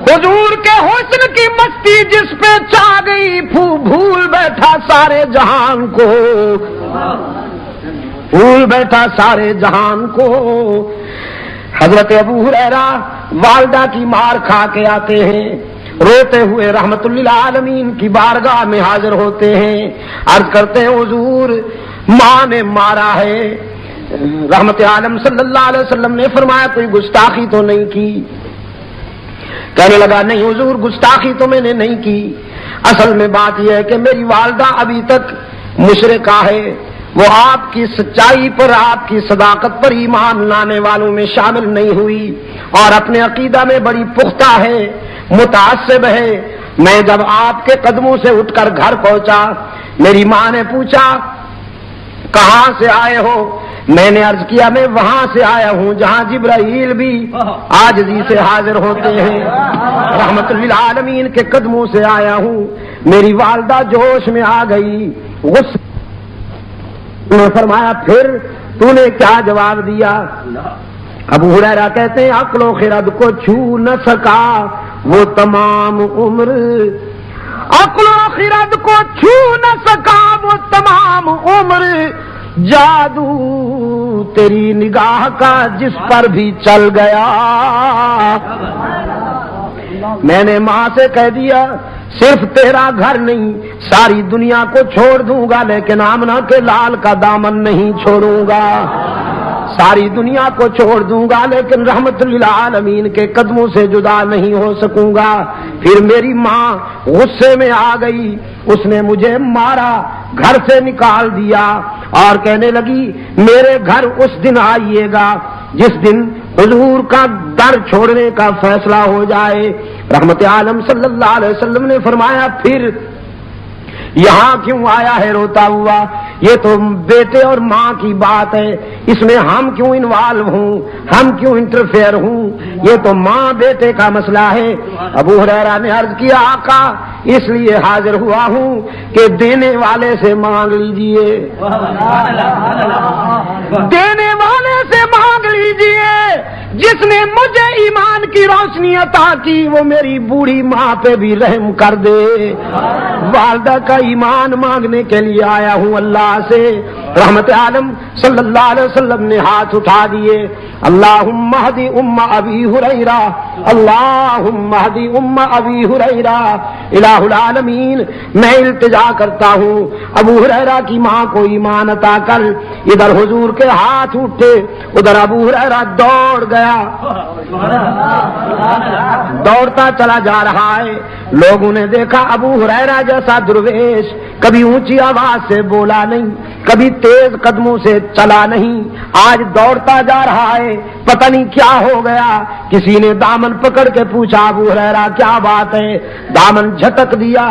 Speaker 1: حضور کے حسن کی مستی جس پہ چھا گئی, بھول بیٹھا سارے جہان کو, بھول بیٹھا سارے جہان کو. حضرت ابو ہریرہ والدہ کی مار کھا کے آتے ہیں, روتے ہوئے رحمت للعالمین کی بارگاہ میں حاضر ہوتے ہیں, عرض کرتے ہیں حضور ماں نے مارا ہے. رحمت عالم صلی اللہ علیہ وسلم نے فرمایا کوئی گستاخی تو نہیں کی. کہنے لگا نہیں حضور گستاخی تو میں نے نہیں کی، اصل میں بات یہ ہے کہ میری والدہ ابھی تک مشرکہ ہے، وہ آپ کی سچائی پر آپ کی صداقت پر ایمان لانے والوں میں شامل نہیں ہوئی اور اپنے عقیدہ میں بڑی پختہ ہے، متعصب ہے۔ میں جب آپ کے قدموں سے اٹھ کر گھر پہنچا میری ماں نے پوچھا کہاں سے آئے ہو؟ میں نے عرض کیا میں وہاں سے آیا ہوں جہاں جبرائیل بھی عاجزی سے حاضر ہوتے ہیں، رحمت للعالمین کے قدموں سے آیا ہوں۔ میری والدہ جوش میں آ گئی، غصے نے فرمایا پھر تو نے کیا جواب دیا؟ ابو ہریرہ کہتے ہیں عقل و خرد کو چھو نہ سکا وہ تمام عمر، عقل و خرد کو چھو نہ سکا وہ تمام عمر، جادو تیری نگاہ کا جس پر بھی چل گیا۔ میں نے ماں سے کہہ دیا صرف تیرا گھر نہیں ساری دنیا کو چھوڑ دوں گا لیکن آمنہ کے لال کا دامن نہیں چھوڑوں گا، ساری دنیا کو چھوڑ دوں گا لیکن رحمت للعالمین کے قدموں سے جدا نہیں ہو سکوں گا۔ پھر میری ماں غصے میں آ گئی، اس نے مجھے مارا، گھر سے نکال دیا اور کہنے لگی میرے گھر اس دن آئیے گا جس دن حضور کا در چھوڑنے کا فیصلہ ہو جائے۔ رحمت عالم صلی اللہ علیہ وسلم نے فرمایا پھر یہاں کیوں آیا ہے روتا ہوا؟ یہ تو بیٹے اور ماں کی بات ہے، اس میں ہم کیوں انوالو ہوں، ہم کیوں انٹرفیئر ہوں؟ یہ تو ماں بیٹے کا مسئلہ ہے۔ ابو ہریرہ نے عرض کیا آقا اس لیے حاضر ہوا ہوں کہ دینے والے سے مانگ لیجئے، دینے والے سے مانگ لیجئے، جس نے مجھے ایمان کی روشنی عطا کی وہ میری بوڑھی ماں پہ بھی رحم کر دے۔ والدہ کا ایمان مانگنے کے لیے آیا ہوں اللہ سے۔ رحمت عالم صلی اللہ علیہ وسلم نے ہاتھ اٹھا دیے، اللہم اہدی ام ابی ہریرہ، اللہم اہدی ام ابی ہریرہ۔ الہ العالمین میں التجا کرتا ہوں ابو ہریرہ کی ماں کو ایمان عطا کر۔ ادھر حضور کے ہاتھ اٹھے، ادھر ابو ہریرہ دوڑ گیا، دوڑتا چلا جا رہا ہے۔ لوگوں نے دیکھا ابو ہریرہ جیسا درویش کبھی اونچی آواز سے بولا نہیں، کبھی تیز قدموں سے چلا نہیں، آج دوڑتا جا رہا ہے، پتہ نہیں کیا ہو گیا۔ کسی نے دامن پکڑ کے پوچھا ابو ہریرہ کیا بات ہے؟ دامن جھٹک دیا،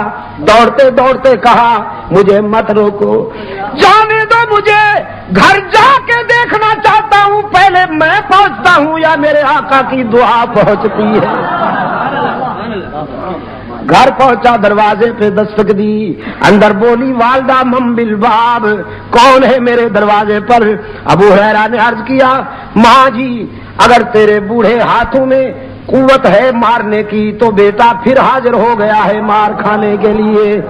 Speaker 1: دوڑتے دوڑتے کہا مجھے مت روکو، جانے دو مجھے، گھر جا کے دیکھنا چاہتا ہوں پہلے میں پہنچتا ہوں یا میرے آقا کی دعا پہنچتی ہے۔ گھر پہنچا، دروازے پہ دستک دی، اندر بولی والدہ من بالباب، کون ہے میرے دروازے پر؟ ابو ہریرہ نے عرض کیا ماں جی اگر تیرے بوڑھے ہاتھوں میں قوت ہے مارنے کی تو بیٹا پھر حاضر ہو گیا ہے مار کھانے کے لیے،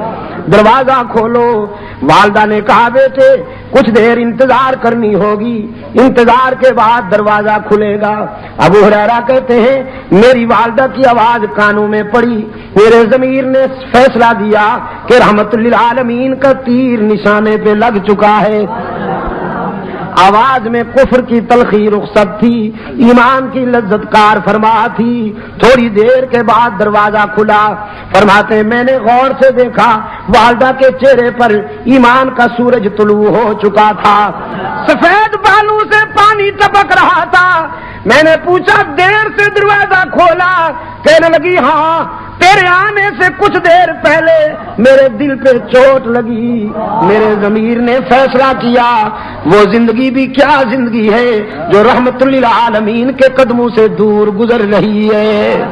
Speaker 1: دروازہ کھولو۔ والدہ نے کہا بیٹے کچھ دیر انتظار کرنی ہوگی، انتظار کے بعد دروازہ کھلے گا۔ ابو ہریرہ کہتے ہیں میری والدہ کی آواز کانوں میں پڑی، میرے ضمیر نے فیصلہ دیا کہ رحمت للعالمین کا تیر نشانے پہ لگ چکا ہے۔ آواز میں کفر کی تلخی رخصت تھی، ایمان کی لذت کار فرما تھی۔ تھوڑی دیر کے بعد دروازہ کھلا، فرماتے میں نے غور سے دیکھا والدہ کے چہرے پر ایمان کا سورج طلوع ہو چکا تھا، سفید بالوں سے پانی ٹپک رہا تھا۔ میں نے پوچھا دیر سے دروازہ کھولا؟ کہنے لگی ہاں تیرے آنے سے کچھ دیر پہلے میرے دل پہ چوٹ لگی، میرے ضمیر نے فیصلہ کیا وہ زندگی بھی کیا زندگی ہے جو رحمت للعالمین کے قدموں سے دور گزر رہی ہے،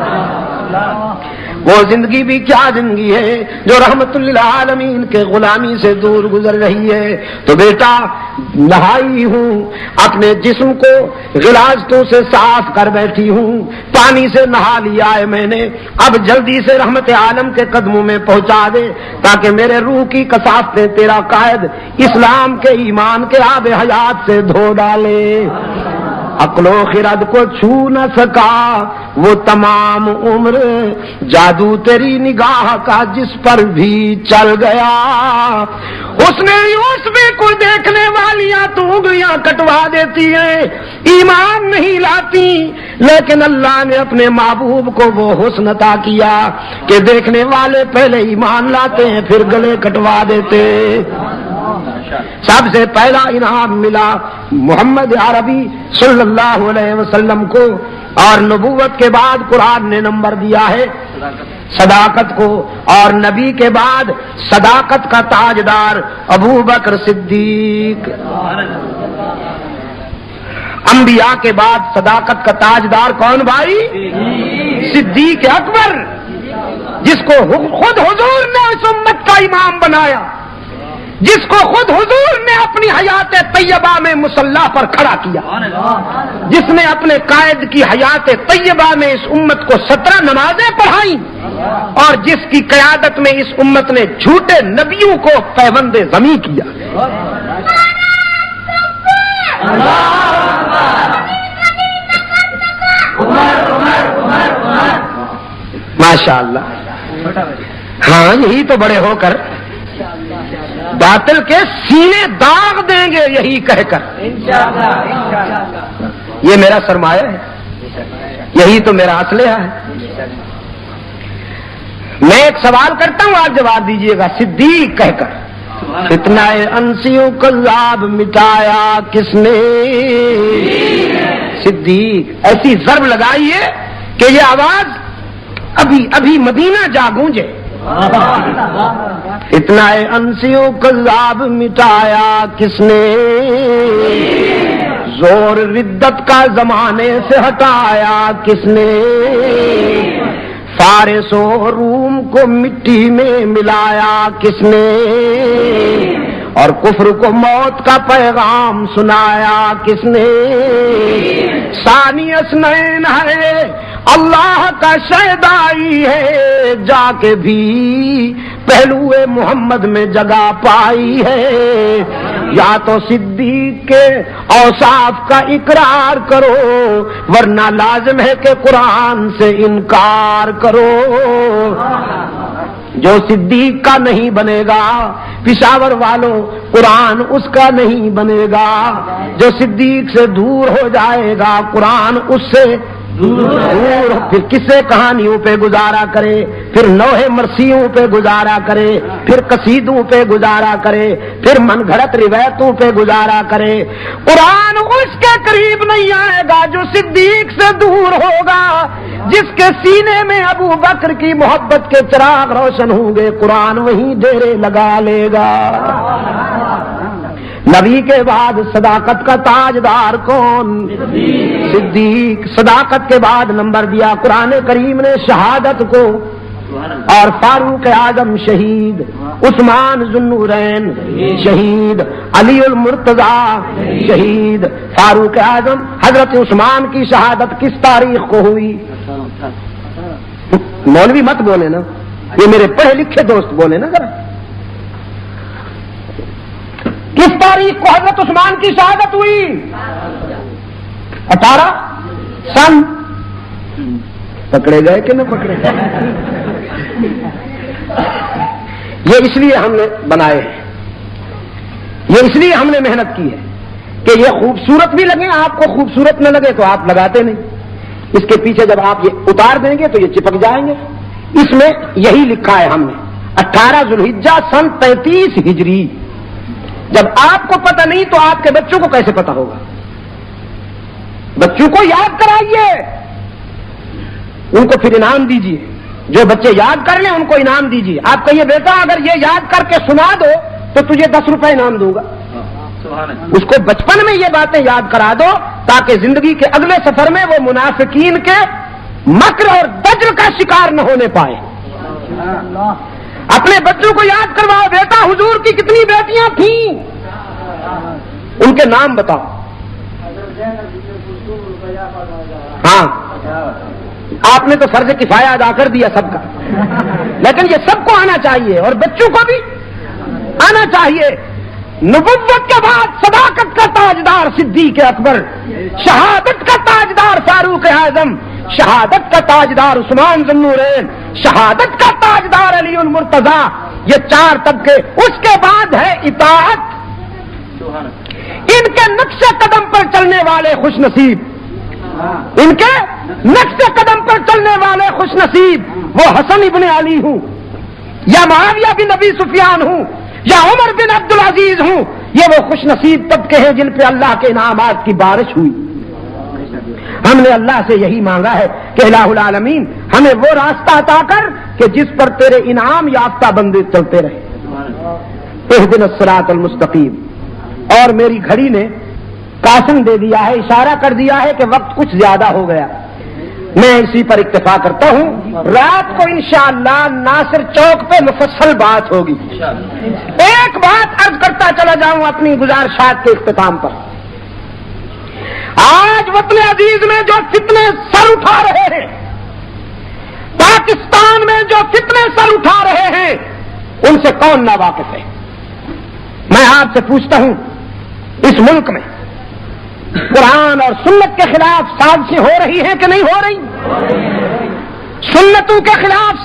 Speaker 1: وہ زندگی بھی کیا زندگی ہے جو رحمت للعالمین کے غلامی سے دور گزر رہی ہے۔ تو بیٹا نہائی ہوں، اپنے جسم کو غلاظتوں سے صاف کر بیٹھی ہوں، پانی سے نہا لیا ہے میں نے، اب جلدی سے رحمت عالم کے قدموں میں پہنچا دے تاکہ میرے روح کی کثافتیں تیرا قائد اسلام کے ایمان کے آب حیات سے دھو ڈالے۔ عقل و خرد کو چھو نہ سکا وہ تمام عمر، جادو تیری نگاہ کا جس پر بھی چل گیا، اس نے یوسف کو دیکھنے والیاں تو انگلیاں کٹوا دیتی ہیں، ایمان نہیں لاتی، لیکن اللہ نے اپنے محبوب کو وہ حسن عطا کیا کہ دیکھنے والے پہلے ایمان لاتے ہیں پھر گلے کٹوا دیتے۔ سب سے پہلا انعام ملا محمد عربی صلی اللہ علیہ وسلم کو، اور نبوت کے بعد قرآن نے نمبر دیا ہے صداقت کو، اور نبی کے بعد صداقت کا تاجدار ابو بکر صدیق، انبیاء کے بعد صداقت کا تاجدار کون بھائی؟ صدیق اکبر، جس کو خود حضور نے اس امت کا امام بنایا، جس کو خود حضور نے اپنی حیات طیبہ میں مصلی پر کھڑا کیا، جس نے اپنے قائد کی حیات طیبہ میں اس امت کو 17 نمازیں پڑھائیں، اور جس کی قیادت میں اس امت نے جھوٹے نبیوں کو پیوند زمیں کیا۔ ماشاء اللہ، ہاں یہی تو بڑے ہو کر باطل کے سینے داغ دیں گے، یہی کہہ کر یہ میرا سرمایہ ہے، یہی تو میرا اسلحہ ہے۔ میں ایک سوال کرتا ہوں، آپ جواب دیجئے گا، صدیق کہہ کر اتنا انسیوں کذاب مٹایا کس نے؟ صدیق، ایسی ضرب لگائیے کہ یہ آواز ابھی ابھی مدینہ جا گونجے۔ اتنا انسیوں کذاب مٹایا کس نے؟ زور ردت کا زمانے سے ہٹایا کس نے؟ فارس و روم کو مٹی میں ملایا کس نے؟ اور کفر کو موت کا پیغام سنایا کس نے؟ ثانی اثنین ہے اللہ کا شہدائی ہے، جا کے بھی پہلو محمد میں جگہ پائی ہے، یا تو صدیق کے اوصاف کا اقرار کرو ورنہ لازم ہے کہ قرآن سے انکار کرو۔ جو صدیق کا نہیں بنے گا پشاور والوں، قرآن اس کا نہیں بنے گا، جو صدیق سے دور ہو جائے گا قرآن اس سے دور، پھر کسے کہانیوں پہ گزارا کرے، پھر لوہے مرثیوں پہ گزارا کرے، پھر قصیدوں پہ گزارا کرے، پھر من گھڑت روایتوں پہ گزارا کرے، قرآن اس کے قریب نہیں آئے گا جو صدیق سے دور ہوگا، جس کے سینے میں ابو بکر کی محبت کے چراغ روشن ہوں گے، قرآن وہیں ڈیرے لگا لے گا۔ نبی کے بعد صداقت کا تاجدار کون؟ صدیق۔ صداقت کے بعد نمبر دیا قرآن کریم نے شہادت کو، اور فاروق اعظم شہید، عثمان ذوالنورین شہید، علی المرتضیٰ شہید۔ فاروق اعظم حضرت عثمان کی شہادت کس تاریخ کو ہوئی؟ مولوی مت بولے نا، یہ میرے پڑھے لکھے دوست بولے نا ذرا، کس تاریخ کو حضرت عثمان کی شہادت ہوئی؟ 18 سن۔ پکڑے گئے کہ نہ پکڑے گئے؟ یہ اس لیے ہم نے بنائے ہیں، یہ اس لیے ہم نے محنت کی ہے کہ یہ خوبصورت بھی لگے، آپ کو خوبصورت نہ لگے تو آپ لگاتے نہیں، اس کے پیچھے جب آپ یہ اتار دیں گے تو یہ چپک جائیں گے۔ اس میں یہی لکھا ہے ہم نے 18 ذوالحجہ سن 33 ہجری۔ جب آپ کو پتہ نہیں تو آپ کے بچوں کو کیسے پتہ ہوگا؟ بچوں کو یاد کرائیے، ان کو پھر انعام دیجیے، جو بچے یاد کر لیں ان کو انعام دیجیے۔ آپ کہیے بیٹا اگر یہ یاد کر کے سنا دو تو تجھے 10 روپے انعام دوں گا، اس کو بچپن میں یہ باتیں یاد کرا دو تاکہ زندگی کے اگلے سفر میں وہ منافقین کے مکر اور دجل کا شکار نہ ہونے پائے۔ اپنے بچوں کو یاد کرواؤ، بیٹا حضور کی کتنی بیٹیاں تھیں، ان کے نام بتاؤ۔ ہاں آپ نے تو فرض کفایہ ادا کر دیا سب کا، لیکن یہ سب کو آنا چاہیے اور بچوں کو بھی آنا چاہیے۔ نبوت کے بعد صداقت کا تاجدار صدیق صدیق اکبر، شہادت کا تاجدار فاروق اعظم، شہادت کا تاجدار عثمان ذو النورین، شہادت کا تاجدار علی المرتضی، یہ چار طبقے. اس کے بعد ہے اطاعت. ان کے نقش قدم پر چلنے والے خوش نصیب، ان کے نقش قدم پر چلنے والے خوش نصیب. وہ حسن ابن علی ہوں یا معاویہ بن ابی سفیان ہوں یا عمر بن عبد العزیز ہوں، یہ وہ خوش نصیب طبقے ہیں جن پہ اللہ کے انعامات کی بارش ہوئی. ہم نے اللہ سے یہی مانگا ہے کہ الہ العالمین ہمیں وہ راستہ عطا کر کہ جس پر تیرے انعام یافتہ بندے چلتے رہے. اہدنا الصراط المستقیم. اور میری گھڑی نے قاسم دے دیا ہے، اشارہ کر دیا ہے کہ وقت کچھ زیادہ ہو گیا. میں اسی پر اکتفا کرتا ہوں. رات کو انشاءاللہ ناصر چوک پہ مفصل بات ہوگی. ایک بات عرض کرتا چلا جاؤں اپنی گزارشات کے اختتام پر. آج وطن عزیز میں جو فتنے سر اٹھا رہے ہیں، پاکستان میں جو فتنے سر اٹھا رہے ہیں، ان سے کون ناواقف ہے؟ میں آپ سے پوچھتا ہوں، اس ملک میں قرآن اور سنت کے خلاف سازشیں ہو رہی ہیں کہ نہیں ہو رہی؟ سنتوں کے خلاف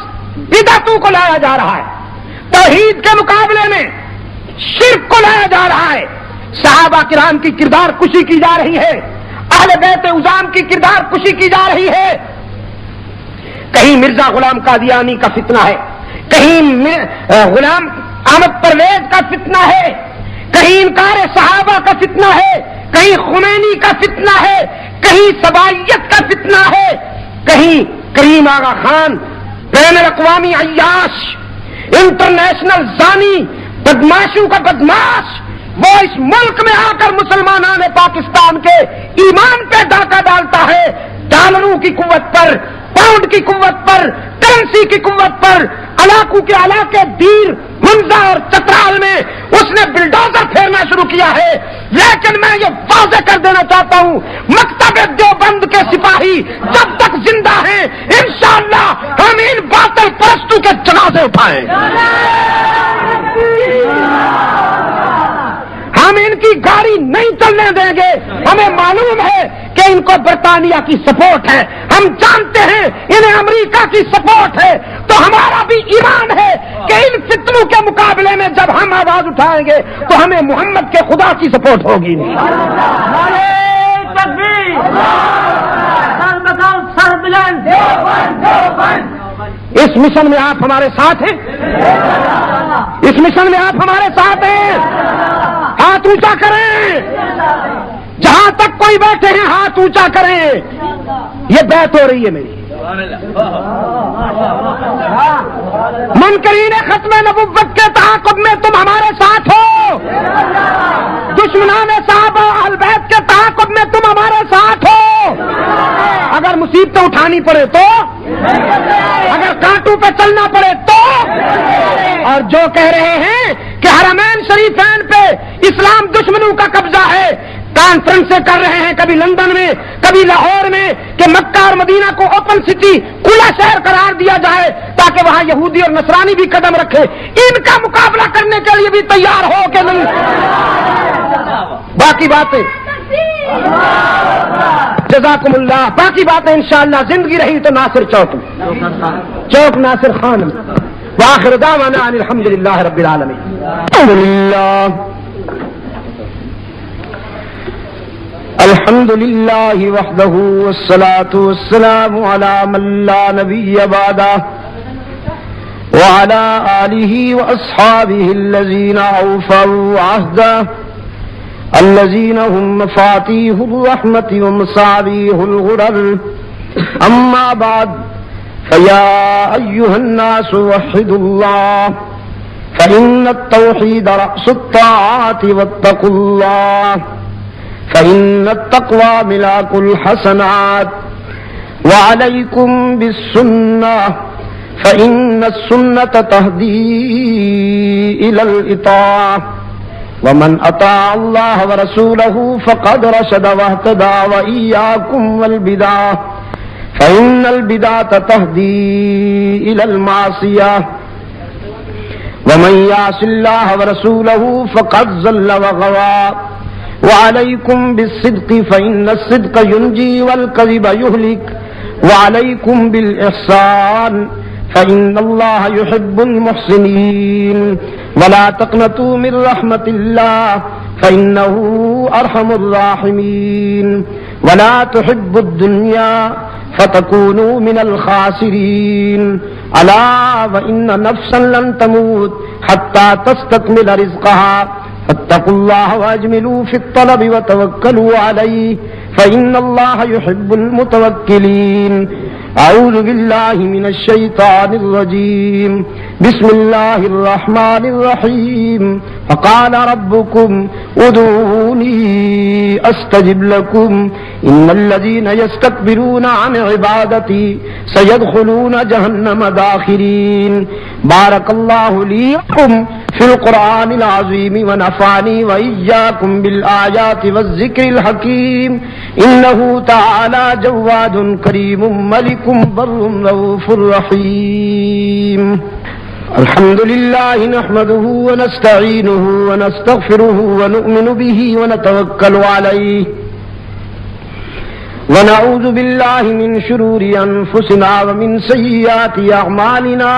Speaker 1: بدعتوں کو لایا جا رہا ہے، توحید کے مقابلے میں شرک کو لایا جا رہا ہے، صحابہ کرام کی کردار کشی کی جا رہی ہے، اہل بیت عظام کی کردار کشی کی جا رہی ہے. کہیں مرزا غلام قادیانی کا فتنہ ہے، کہیں غلام احمد پرویز کا فتنہ ہے، کہیں انکار صحابہ کا فتنہ ہے، کہیں خمینی کا فتنہ ہے، کہیں سبائیت کا فتنہ ہے، کہیں کریم آغا خان بین الاقوامی عیاش، انٹرنیشنل زانی، بدماشوں کا بدماش، وہ اس ملک میں آ کر مسلمانان پاکستان کے ایمان پہ ڈاکہ ڈالتا ہے. ڈالروں کی قوت پر، پاؤنڈ کی قوت پر، کرنسی کی قوت پر علاقوں کے علاقے دیر، منزا اور چترال میں اس نے بلڈوزر پھیرنا شروع کیا ہے. لیکن میں یہ واضح کر دینا چاہتا ہوں، مکتب دیوبند کے سپاہی جب تک زندہ ہیں انشاءاللہ ہم ان باطل پرستوں کے جنازے اٹھائیں. ہم ان کی گاڑی نہیں چلنے دیں گے. ہمیں معلوم ہے کہ ان کو برطانیہ کی سپورٹ ہے، ہم جانتے ہیں انہیں امریکہ کی سپورٹ ہے، تو ہمارا بھی ایمان ہے کہ ان فتنوں کے مقابلے میں جب ہم آواز اٹھائیں گے تو ہمیں محمد کے خدا کی سپورٹ ہوگی. اس مشن میں آپ ہمارے ساتھ ہیں، اس مشن میں آپ ہمارے ساتھ ہیں. ہاتھ اونچا کریں، جہاں تک کوئی بیٹھے ہیں ہاتھ اونچا کریں. یہ بیعت ہو رہی ہے میری. منکرین ختم نبوت کے تعاقب میں تم ہمارے ساتھ ہو، دشمنان صحابہ اہل بیت کے تعاقب میں تم ہمارے ساتھ ہو. اگر مصیبتیں اٹھانی پڑے تو، اگر کانٹوں پہ چلنا پڑے تو. اور جو کہہ رہے ہیں کہ حرمین شریفین پہ اسلام دشمنوں کا قبضہ ہے، کانفرنسیں کر رہے ہیں کبھی لندن میں کبھی لاہور میں کہ مکہ اور مدینہ کو اوپن سٹی، کھلا شہر قرار دیا جائے تاکہ وہاں یہودی اور نصرانی بھی قدم رکھے. ان کا مقابلہ کرنے کے لیے بھی تیار ہو کہ نہیں؟ باقی باتیں جزاکم اللہ، باقی باتیں انشاءاللہ زندگی رہی تو ناصر چوک ناصر خان. وآخر دعوانا ان الحمدللہ رب العالمین. الحمد لله وحده والصلاة والسلام على من لا نبي بعده وعلى آله وأصحابه الذين أوفوا عهده الذين هم مفاتيح الرحمة ومصابيح الغرر. أما بعد فيا أيها الناس وحدوا الله فإن التوحيد رأس الطاعات واتقوا الله فإن التقوى ملاك الحسنات وعليكم بالسنة فإن السنة تهدي إلى الإطاعة ومن أطاع الله ورسوله فقد رشد واهتدى وإياكم والبدع فإن البدعة تهدي إلى المعصية ومن يعص الله ورسوله فقد ضل وغوى وعليكم بالصدق فإن الصدق ينجي والكذب يهلك وعليكم بالإحسان فإن الله يحب المحسنين ولا تقنطوا من رحمة الله فإنه أرحم الراحمين ولا تحبوا الدنيا فتكونوا من الخاسرين ألا وإن نفسا لن تموت حتى تستكمل رزقها فاتقوا الله واجملوا في الطلب وتوكلوا عليه فإن الله يحب المتوكلين أعوذ بالله من الشيطان الرجيم بسم الله الرحمن الرحيم فقال ربكم ادعوني أستجب لكم إن الذين يستكبرون عن عبادتي سيدخلون جهنم داخرين بارك الله لي ولكم في القرآن العظيم ونفعني وإياكم بالآيات والذكر الحكيم إنه تعالى جواد كريم ملك بر رؤوف رحيم الحمد لله نحمده ونستعينه ونستغفره ونؤمن به ونتوكل عليه ونعوذ بالله من شرور أنفسنا ومن سيئات أعمالنا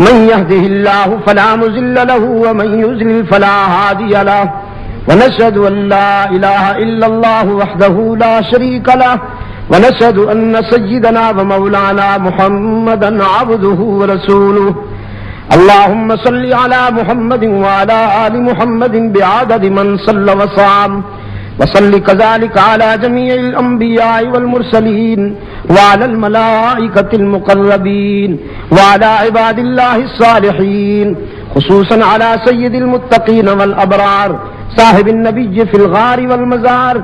Speaker 1: من يهده الله فلا مضل له ومن يضلل فلا هادي له ونشهد أن لا إله إلا الله وحده لا شريك له ونشهد أن سيدنا ومولانا محمدا عبده ورسوله اللهم صل على محمد وعلى آل محمد بعدد من صلى وصام وصل كذلك على جميع الأنبياء والمرسلين وعلى الملائكة المقربين وعلى عباد الله الصالحين خصوصا على سيد المتقين والأبرار صاحب النبي في الغار والمزار